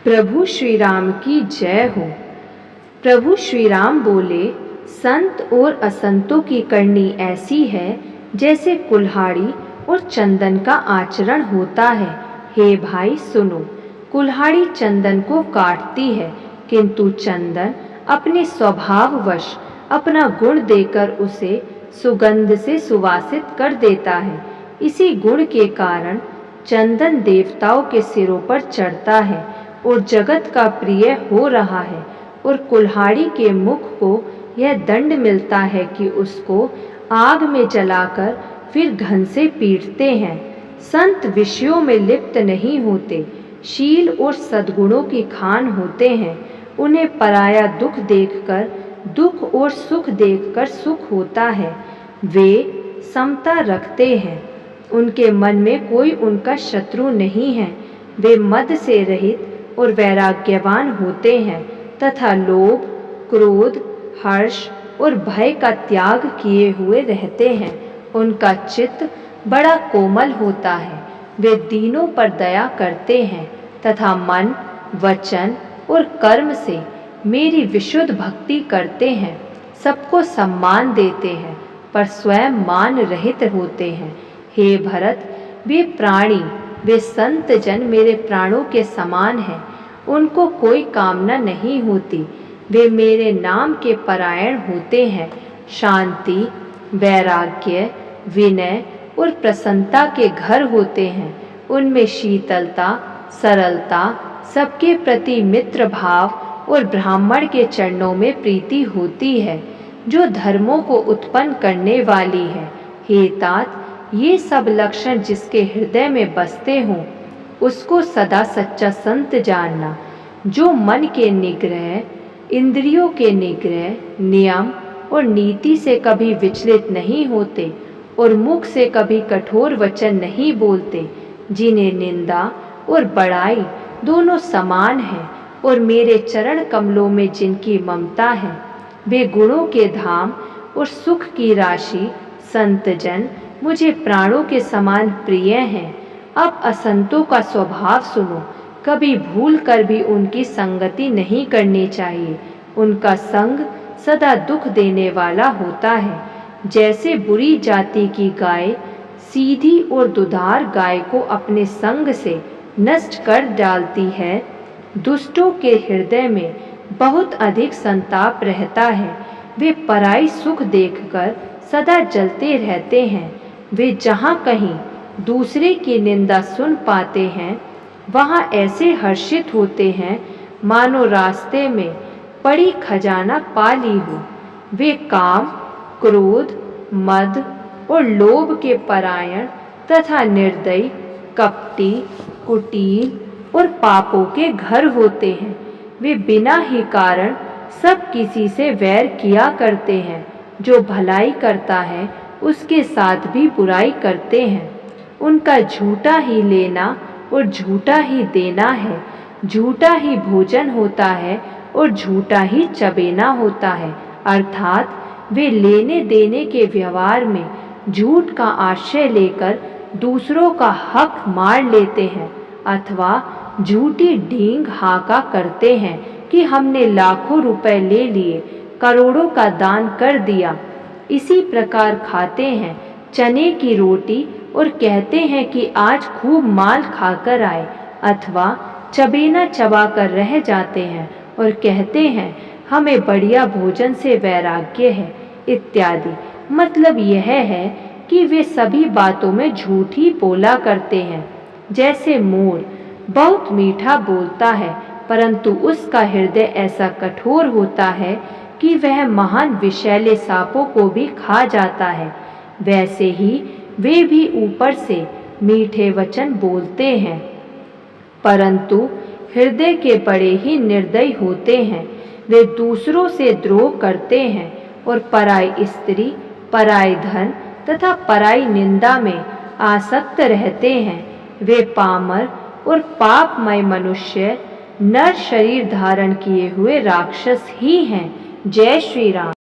प्रभु श्री राम की जय हो। प्रभु श्री राम बोले, संत और असंतों की करनी ऐसी है जैसे कुल्हाड़ी और चंदन का आचरण होता है। हे भाई सुनो, कुल्हाड़ी चंदन को काटती है, किंतु चंदन अपने स्वभाववश अपना गुण देकर उसे सुगंध से सुवासित कर देता है। इसी गुण के कारण चंदन देवताओं के सिरों पर चढ़ता है और जगत का प्रिय हो रहा है, और कुल्हाड़ी के मुख को यह दंड मिलता है कि उसको आग में जलाकर फिर घन से पीटते हैं। संत विषयों में लिप्त नहीं होते, शील और सद्गुणों की खान होते हैं। उन्हें पराया दुख देखकर दुख और सुख देखकर सुख होता है। वे समता रखते हैं, उनके मन में कोई उनका शत्रु नहीं है। वे मद से रहित और वैराग्यवान होते हैं तथा लोभ, क्रोध, हर्ष और भय का त्याग किए हुए रहते हैं। उनका चित्त बड़ा कोमल होता है। वे दीनों पर दया करते हैं तथा मन, वचन और कर्म से मेरी विशुद्ध भक्ति करते हैं। सबको सम्मान देते हैं पर स्वयं मान रहित होते हैं। हे भरत, वे प्राणी, वे संत जन मेरे प्राणों के समान हैं। उनको कोई कामना नहीं होती। वे मेरे नाम के परायण होते हैं। शांति, वैराग्य, विनय और प्रसन्नता के घर होते हैं। उनमें शीतलता, सरलता, सबके प्रति मित्र भाव और ब्राह्मण के चरणों में प्रीति होती है, जो धर्मों को उत्पन्न करने वाली है। हे तात, ये सब लक्षण जिसके हृदय में बसते हों, उसको सदा सच्चा संत जानना। जो मन के निग्रह, इंद्रियों के निग्रह, नियम और नीति से कभी विचलित नहीं होते और मुख से कभी कठोर वचन नहीं बोलते, जिन्हें निंदा और बड़ाई दोनों समान हैं, और मेरे चरण कमलों में जिनकी ममता है, वे गुणों के धाम और सुख की राशि संत जन मुझे प्राणों के समान प्रिय हैं। अब असंतों का स्वभाव सुनो। कभी भूल कर भी उनकी संगति नहीं करनी चाहिए। उनका संग सदा दुख देने वाला होता है। जैसे बुरी जाति की गाय सीधी और दुधार गाय को अपने संग से नष्ट कर डालती है, दुष्टों के हृदय में बहुत अधिक संताप रहता है। वे पराई सुख देखकर सदा जलते रहते हैं। वे जहाँ कहीं दूसरे की निंदा सुन पाते हैं, वहाँ ऐसे हर्षित होते हैं मानो रास्ते में पड़ी खजाना पा ली हो। वे काम, क्रोध, मद और लोभ के परायण तथा निर्दयी, कपटी, कुटिल और पापों के घर होते हैं। वे बिना ही कारण सब किसी से वैर किया करते हैं। जो भलाई करता है उसके साथ भी बुराई करते हैं। उनका झूठा ही लेना और झूठा ही देना है। झूठा ही भोजन होता है और झूठा ही चबेना होता है। अर्थात वे लेने देने के व्यवहार में झूठ का आश्रय लेकर दूसरों का हक मार लेते हैं, अथवा झूठी ढींग हाका करते हैं कि हमने लाखों रुपए ले लिए, करोड़ों का दान कर दिया। इसी प्रकार खाते हैं चने की रोटी और कहते हैं कि आज खूब माल खाकर आए, अथवा चबेना चबाकर रह जाते हैं और कहते हैं हमें बढ़िया भोजन से वैराग्य है, इत्यादि। मतलब यह है कि वे सभी बातों में झूठ ही बोला करते हैं। जैसे मोर बहुत मीठा बोलता है, परंतु उसका हृदय ऐसा कठोर होता है कि वह महान विषैले सांपों को भी खा जाता है, वैसे ही वे भी ऊपर से मीठे वचन बोलते हैं, परंतु हृदय के बड़े ही निर्दयी होते हैं। वे दूसरों से द्रोह करते हैं और पराई स्त्री, पराई धन तथा पराई निंदा में आसक्त रहते हैं। वे पामर और पापमय मनुष्य, नर शरीर धारण किए हुए राक्षस ही हैं। जय श्री राम।